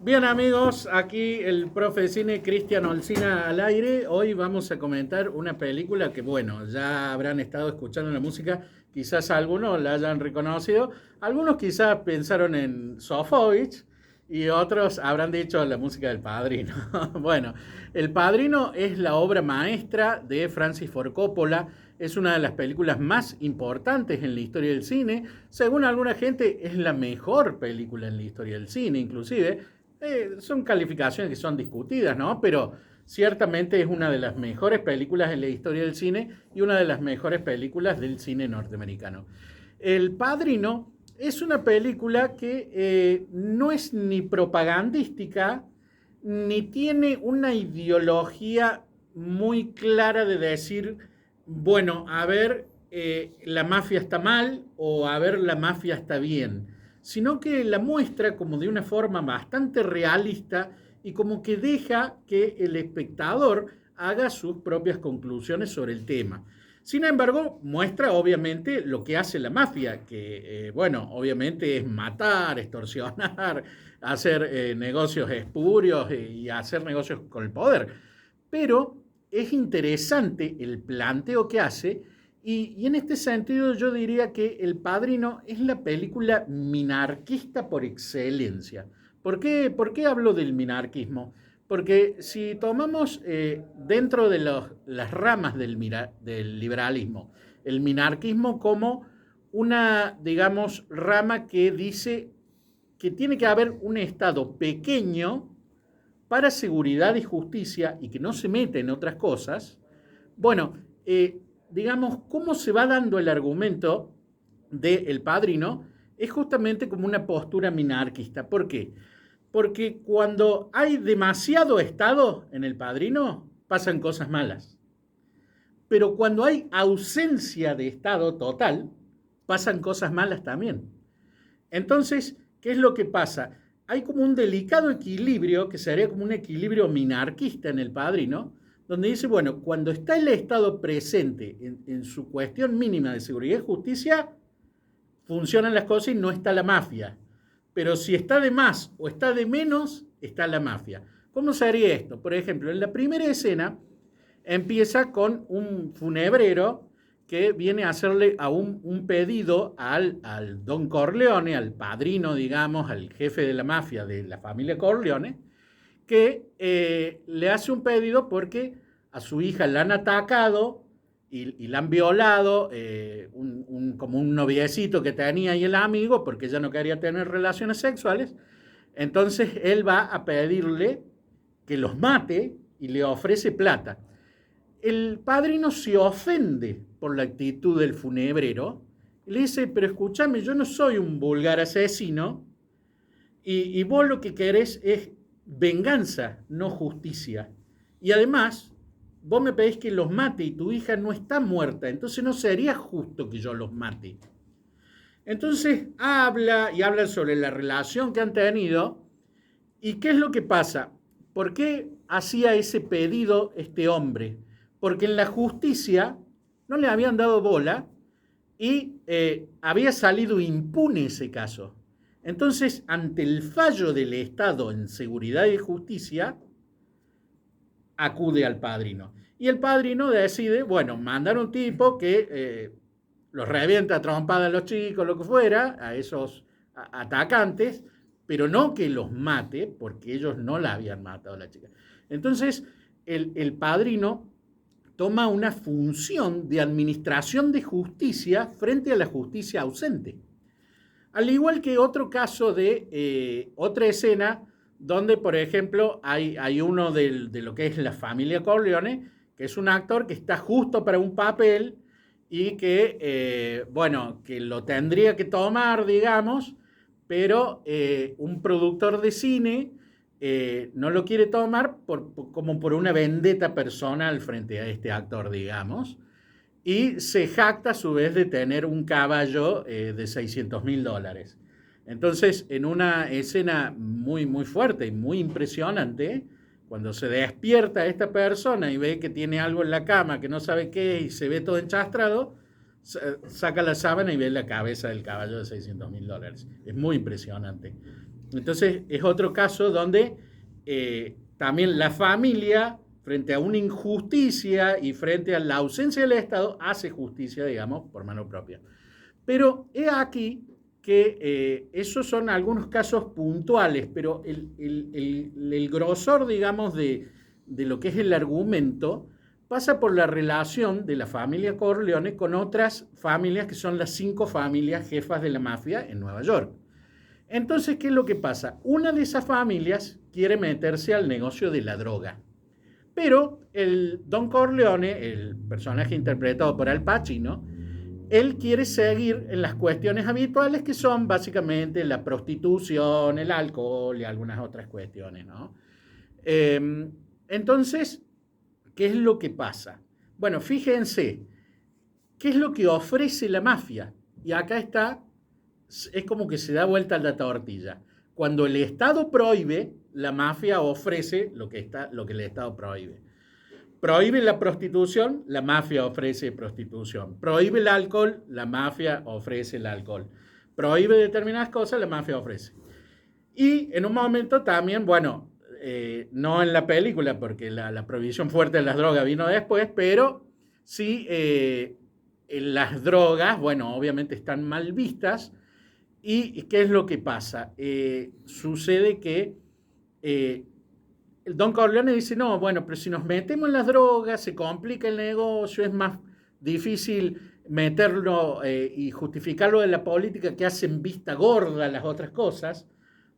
Bien amigos, aquí el profe de cine Cristian Olcina al aire. Hoy vamos a comentar una película que, bueno, ya habrán estado escuchando la música, quizás algunos la hayan reconocido, algunos quizás pensaron en Sofovich y otros habrán dicho la música del Padrino. Bueno, El Padrino es la obra maestra de Francis Ford Coppola, es una de las películas más importantes en la historia del cine, según alguna gente es la mejor película en la historia del cine, inclusive. Son calificaciones que son discutidas, ¿no? Pero ciertamente es una de las mejores películas en la historia del cine y una de las mejores películas del cine norteamericano. El Padrino es una película que no es ni propagandística, ni tiene una ideología muy clara de decir, bueno, a ver, la mafia está mal o a ver, la mafia está bien, sino que la muestra como de una forma bastante realista y como que deja que el espectador haga sus propias conclusiones sobre el tema. Sin embargo, muestra obviamente lo que hace la mafia, que bueno, obviamente es matar, extorsionar, hacer negocios espurios y hacer negocios con el poder. Pero es interesante el planteo que hace y en este sentido yo diría que El Padrino es la película minarquista por excelencia. ¿Por qué hablo del minarquismo? Porque si tomamos dentro de las ramas del liberalismo, el minarquismo como una, digamos, rama que dice que tiene que haber un Estado pequeño para seguridad y justicia y que no se mete en otras cosas, bueno, digamos, cómo se va dando el argumento del Padrino es justamente como una postura minarquista. ¿Por qué? Porque cuando hay demasiado Estado en el Padrino, pasan cosas malas. Pero cuando hay ausencia de Estado total, pasan cosas malas también. Entonces, ¿qué es lo que pasa? Hay como un delicado equilibrio, que sería como un equilibrio minarquista en el Padrino, donde dice, bueno, cuando está el Estado presente en su cuestión mínima de seguridad y justicia, funcionan las cosas y no está la mafia. Pero si está de más o está de menos, está la mafia. ¿Cómo se haría esto? Por ejemplo, en la primera escena empieza con un funebrero que viene a hacerle a un pedido al Don Corleone, al padrino, digamos, al jefe de la mafia de la familia Corleone, que le hace un pedido porque a su hija la han atacado y la han violado, como un noviecito que tenía ahí el amigo, porque ella no quería tener relaciones sexuales. Entonces él va a pedirle que los mate y le ofrece plata. El padrino se ofende por la actitud del funebrero y le dice, pero escúchame, yo no soy un vulgar asesino y vos lo que querés es venganza, no justicia. Y además, vos me pedís que los mate y tu hija no está muerta, entonces no sería justo que yo los mate. Entonces habla y habla sobre la relación que han tenido y qué es lo que pasa. ¿Por qué hacía ese pedido este hombre? Porque en la justicia no le habían dado bola y había salido impune ese caso. Entonces, ante el fallo del Estado en seguridad y justicia, acude al padrino. Y el padrino decide, bueno, mandar un tipo que los revienta a trompada a los chicos, lo que fuera, a esos atacantes, pero no que los mate, porque ellos no la habían matado a la chica. Entonces, el padrino toma una función de administración de justicia frente a la justicia ausente. Al igual que otro caso de otra escena donde, por ejemplo, hay uno de lo que es la familia Corleone, que es un actor que está justo para un papel y que, bueno, que lo tendría que tomar, digamos, pero un productor de cine no lo quiere tomar como por una vendetta personal frente a este actor, digamos, y se jacta a su vez de tener un caballo de $600.000. Entonces, en una escena muy, muy fuerte y muy impresionante, cuando se despierta esta persona y ve que tiene algo en la cama que no sabe qué y se ve todo enchastrado, saca la sábana y ve la cabeza del caballo de $600.000. Es muy impresionante. Entonces es otro caso donde también la familia, frente a una injusticia y frente a la ausencia del Estado, hace justicia, digamos, por mano propia. Pero he aquí que esos son algunos casos puntuales, pero el grosor, digamos, de lo que es el argumento pasa por la relación de la familia Corleone con otras familias que son las 5 familias jefas de la mafia en Nueva York. Entonces, ¿qué es lo que pasa? Una de esas familias quiere meterse al negocio de la droga. Pero el Don Corleone, el personaje interpretado por Al Pacino, él quiere seguir en las cuestiones habituales que son básicamente la prostitución, el alcohol y algunas otras cuestiones, ¿no? Entonces, ¿qué es lo que pasa? Bueno, fíjense, ¿qué es lo que ofrece la mafia? Y acá está, es como que se da vuelta a la tortilla. Cuando el Estado prohíbe, la mafia ofrece lo que el Estado prohíbe. Prohíbe la prostitución, la mafia ofrece prostitución. Prohíbe el alcohol, la mafia ofrece el alcohol. Prohíbe determinadas cosas, la mafia ofrece. Y en un momento también, bueno, no en la película, porque la prohibición fuerte de las drogas vino después, pero sí las drogas, bueno, obviamente están mal vistas. ¿Y qué es lo que pasa? Sucede que el Don Corleone dice, no, bueno, pero si nos metemos en las drogas, se complica el negocio, es más difícil meterlo y justificarlo de la política que hacen vista gorda las otras cosas.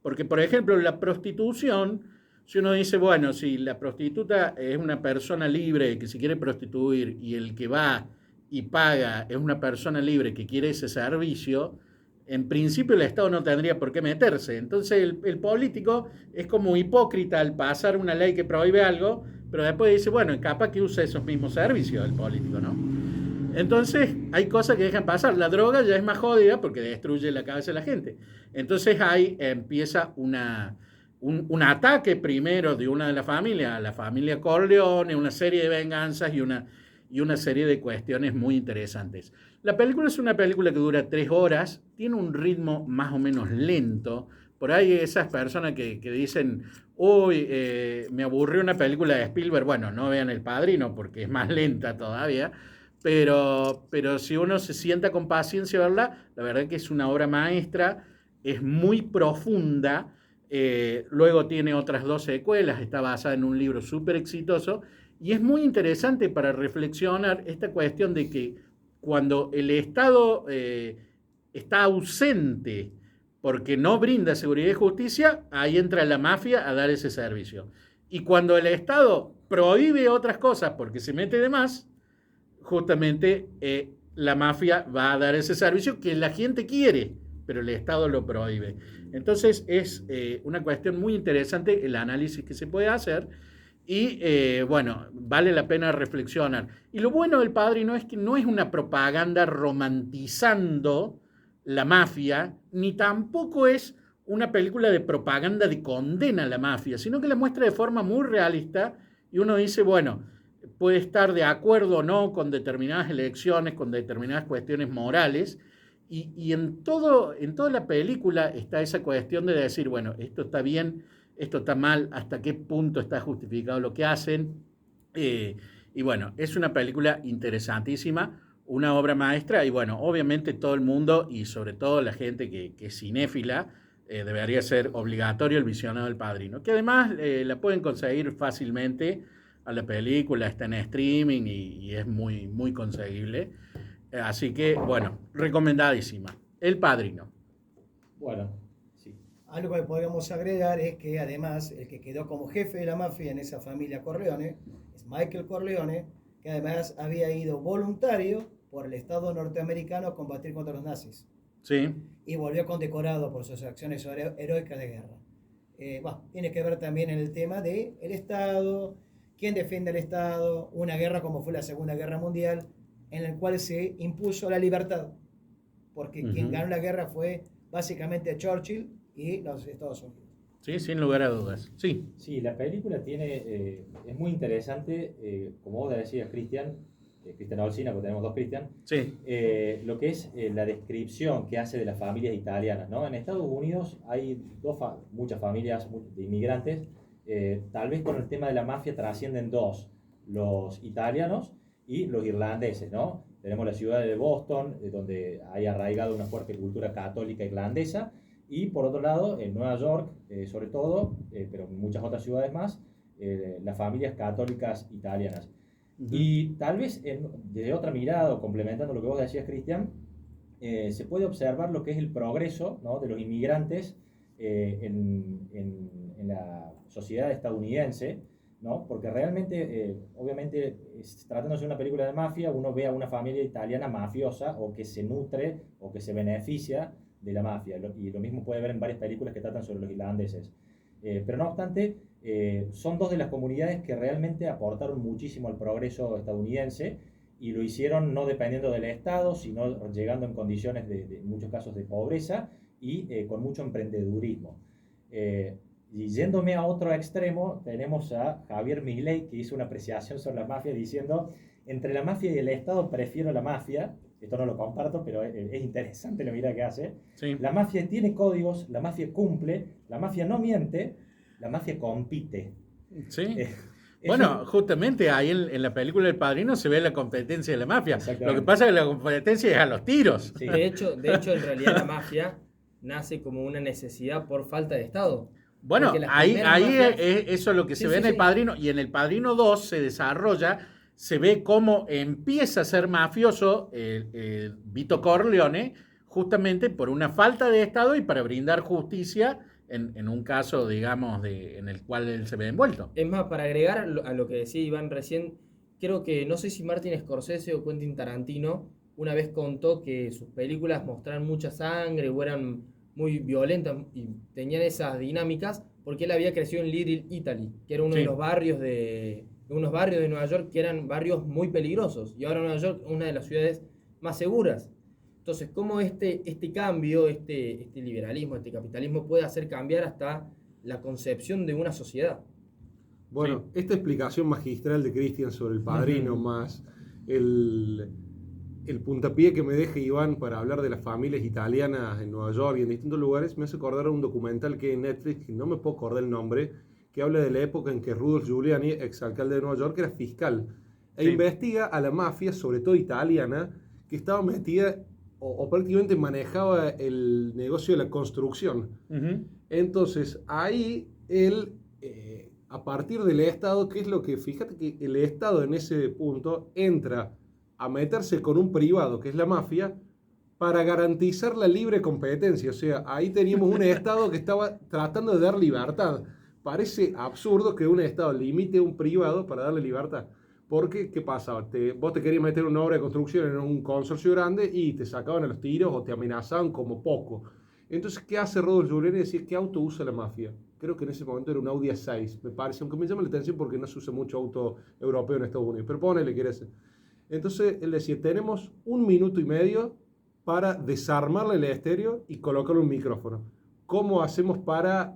Porque, por ejemplo, la prostitución, si uno dice, bueno, si la prostituta es una persona libre que se quiere prostituir y el que va y paga es una persona libre que quiere ese servicio, en principio el Estado no tendría por qué meterse. Entonces el político es como hipócrita al pasar una ley que prohíbe algo, pero después dice, bueno, capaz que usa esos mismos servicios el político, ¿no? Entonces hay cosas que dejan pasar. La droga ya es más jodida porque destruye la cabeza de la gente. Entonces ahí empieza un ataque primero de una de las familias, la familia Corleone, una serie de venganzas y una serie de cuestiones muy interesantes. La película es una película que dura 3 horas, tiene un ritmo más o menos lento. Por ahí esas personas que dicen, uy, me aburrió una película de Spielberg, bueno, no vean El Padrino porque es más lenta todavía, pero si uno se sienta con paciencia a verla, la verdad que es una obra maestra, es muy profunda, luego tiene otras 2 secuelas, está basada en un libro súper exitoso, y es muy interesante para reflexionar esta cuestión de que cuando el Estado está ausente porque no brinda seguridad y justicia, ahí entra la mafia a dar ese servicio. Y cuando el Estado prohíbe otras cosas porque se mete de más, justamente la mafia va a dar ese servicio que la gente quiere, pero el Estado lo prohíbe. Entonces es una cuestión muy interesante el análisis que se puede hacer y bueno, vale la pena reflexionar. Y lo bueno del Padrino es que no es una propaganda romantizando la mafia, ni tampoco es una película de propaganda de condena a la mafia, sino que la muestra de forma muy realista y uno dice, bueno, puede estar de acuerdo o no con determinadas elecciones, con determinadas cuestiones morales, y en toda la película está esa cuestión de decir, bueno, esto está bien, esto está mal, hasta qué punto está justificado lo que hacen. Y bueno, es una película interesantísima, una obra maestra, y bueno, obviamente todo el mundo, y sobre todo la gente que es cinéfila, debería ser obligatorio el visionado del Padrino, que además la pueden conseguir fácilmente a la película, está en streaming y es muy, muy conseguible. Así que, bueno, recomendadísima. El Padrino. Bueno, sí. Algo que podríamos agregar es que además el que quedó como jefe de la mafia en esa familia Corleone es Michael Corleone, que además había ido voluntario por el Estado norteamericano a combatir contra los nazis Sí. y volvió condecorado por sus acciones heroicas de guerra. Bueno, tiene que ver también en el tema del Estado, quién defiende el Estado, una guerra como fue la Segunda Guerra Mundial, en la cual se impuso la libertad, porque quien ganó la guerra fue básicamente Churchill y los Estados Unidos. Sí, sin lugar a dudas. Sí. Sí, la película tiene, es muy interesante, como vos decías, Cristian, Cristian Olsina, porque tenemos dos Cristian, Sí. lo que es la descripción que hace de las familias italianas, ¿no? En Estados Unidos hay muchas familias de inmigrantes, tal vez con el tema de la mafia trascienden dos, los italianos y los irlandeses, ¿no? Tenemos la ciudad de Boston, donde hay arraigado una fuerte cultura católica irlandesa, y por otro lado, en Nueva York, sobre todo, pero en muchas otras ciudades más, las familias católicas italianas. Y tal vez desde otra mirada, o complementando lo que vos decías, Cristian, se puede observar lo que es el progreso, ¿no?, de los inmigrantes en la sociedad estadounidense, ¿no? Porque realmente, obviamente, tratándose de una película de mafia, uno ve a una familia italiana mafiosa o que se nutre o que se beneficia de la mafia. Y lo mismo puede ver en varias películas que tratan sobre los irlandeses. Pero no obstante, son dos de las comunidades que realmente aportaron muchísimo al progreso estadounidense y lo hicieron no dependiendo del Estado, sino llegando en condiciones en muchos casos de pobreza y con mucho emprendedurismo. Y yéndome a otro extremo, tenemos a Javier Milei, que hizo una apreciación sobre la mafia diciendo: entre la mafia y el Estado prefiero la mafia. Esto no lo comparto, pero es interesante la mirada que hace. Sí. La mafia tiene códigos, la mafia cumple, la mafia no miente, la mafia compite. Sí. Bueno, justamente ahí en la película El Padrino se ve la competencia de la mafia. Lo que pasa es que la competencia es a los tiros. Sí. De hecho, en realidad la mafia nace como una necesidad por falta de Estado. Bueno, Porque las ahí primeras mafias- eso es lo que Sí, se ve sí, en El sí. Padrino. Y en El Padrino 2 se desarrolla, se ve cómo empieza a ser mafioso Vito Corleone, justamente por una falta de Estado y para brindar justicia en un caso, digamos, en el cual él se ve envuelto. Es más, para agregar a lo que decía Iván recién, creo que no sé si Martin Scorsese o Quentin Tarantino una vez contó que sus películas mostraban mucha sangre o eran muy violentas y tenían esas dinámicas porque él había crecido en Little Italy, que era uno Sí. de los barrios de unos barrios de Nueva York que eran barrios muy peligrosos, y ahora Nueva York es una de las ciudades más seguras. Entonces, ¿cómo este cambio, este liberalismo, este capitalismo puede hacer cambiar hasta la concepción de una sociedad? Bueno, esta explicación magistral de Cristian sobre El Padrino, más el puntapié que me deja Iván para hablar de las familias italianas en Nueva York y en distintos lugares, me hace acordar a un documental que hay en Netflix, que no me puedo acordar el nombre, que habla de la época en que Rudolph Giuliani, exalcalde de Nueva York, era fiscal. E Sí. investiga a la mafia, sobre todo italiana, que estaba metida o prácticamente manejaba el negocio de la construcción. Ujú. Entonces, ahí él, a partir del Estado, ¿qué es lo que? Fíjate que el Estado en ese punto entra a meterse con un privado, que es la mafia, para garantizar la libre competencia. O sea, ahí teníamos un Estado que estaba tratando de dar libertad. Parece absurdo que un Estado limite a un privado para darle libertad. Porque, ¿qué pasaba? Vos te querías meter una obra de construcción en un consorcio grande y te sacaban a los tiros o te amenazaban como poco. Entonces, ¿qué hace Rodolfo Giuliani? Decir, ¿qué auto usa la mafia? Creo que en ese momento era un Audi A6, me parece, aunque me llama la atención porque no se usa mucho auto europeo en Estados Unidos, pero ponele que era ese. Entonces, él decía, tenemos 1 minuto y medio para desarmarle el estéreo y colocarle un micrófono. ¿Cómo hacemos para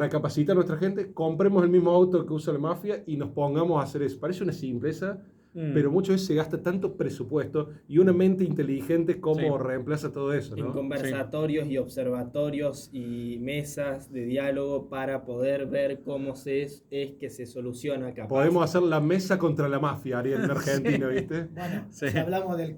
capacitar a nuestra gente? Compremos el mismo auto que usa la mafia y nos pongamos a hacer eso. Parece una simpleza, pero muchas veces se gasta tanto presupuesto y una mente inteligente como reemplaza todo eso, En ¿no? conversatorios y observatorios y mesas de diálogo para poder ver cómo es que se soluciona capaz. Podemos hacer la mesa contra la mafia, haría en Argentina, ¿viste? Bueno, Sí. si hablamos del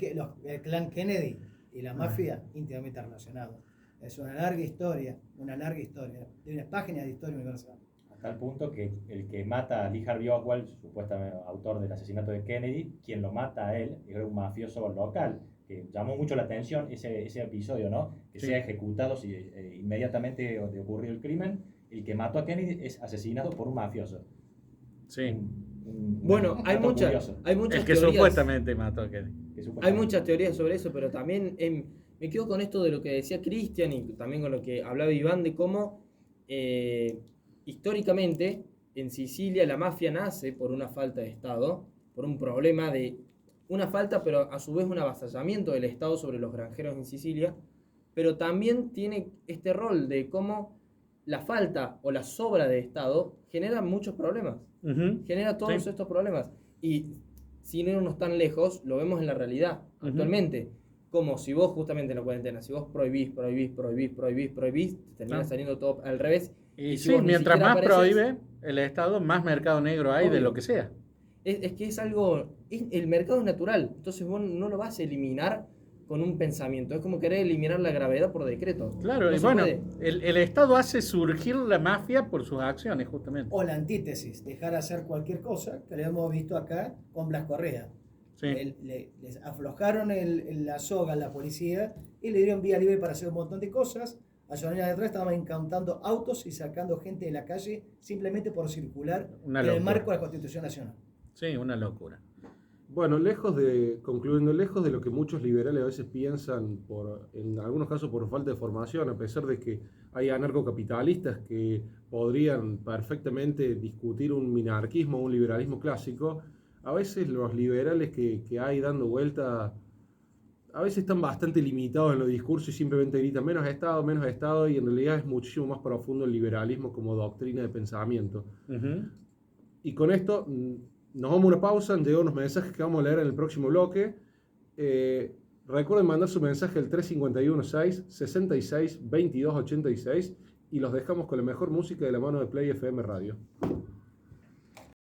clan Kennedy y la mafia, íntimamente relacionados. Es una larga historia, de unas páginas de historia universal. A tal punto que el que mata a Lee Harvey Oswald, supuestamente autor del asesinato de Kennedy, quien lo mata a él era un mafioso local, que llamó mucho la atención ese episodio, ¿no? Que Sí. sea ejecutado inmediatamente de ocurrió el crimen, el que mató a Kennedy es asesinado por un mafioso. Sí. Bueno, hay dato muchas curioso, El que teorías. supuestamente mató a Kennedy. que Hay supuestamente- muchas teorías sobre eso, pero también me quedo con esto de lo que decía Cristian y también con lo que hablaba Iván de cómo históricamente en Sicilia la mafia nace por una falta de Estado, por un problema de una falta, pero a su vez un avasallamiento del Estado sobre los granjeros en Sicilia, pero también tiene este rol de cómo la falta o la sobra de Estado genera muchos problemas. Ujú. Genera todos Sí. estos problemas. Y sin irnos tan lejos, lo vemos en la realidad actualmente. Como si vos justamente en la cuarentena, si vos prohibís, te termina saliendo todo al revés. Y si sí, vos ni mientras siquiera más apareces, prohíbe el Estado, más mercado negro hay de Obvio. lo que sea. Es que es algo, el mercado es natural, entonces vos no lo vas a eliminar con un pensamiento, es como querer eliminar la gravedad por decreto. Claro, No y se bueno, puede. el Estado hace surgir la mafia por sus acciones, justamente. O la antítesis, dejar hacer cualquier cosa, que lo hemos visto acá con Blas Correa. Sí. Les aflojaron la soga a la policía y le dieron vía libre para hacer un montón de cosas. A su años atrás estaban incautando autos y sacando gente de la calle simplemente por circular Una en el locura. marco de la Constitución Nacional. Sí, una locura. Bueno, concluyendo, lejos de lo que muchos liberales a veces piensan, en algunos casos por falta de formación, a pesar de que hay anarcocapitalistas que podrían perfectamente discutir un minarquismo, un liberalismo clásico, a veces los liberales que hay dando vuelta, a veces están bastante limitados en los discursos y simplemente gritan menos Estado, y en realidad es muchísimo más profundo el liberalismo como doctrina de pensamiento. Y con esto nos vamos a una pausa, han llegado unos mensajes que vamos a leer en el próximo bloque. Recuerden mandar su mensaje al 351-666-2286 y los dejamos con la mejor música de la mano de Play FM Radio.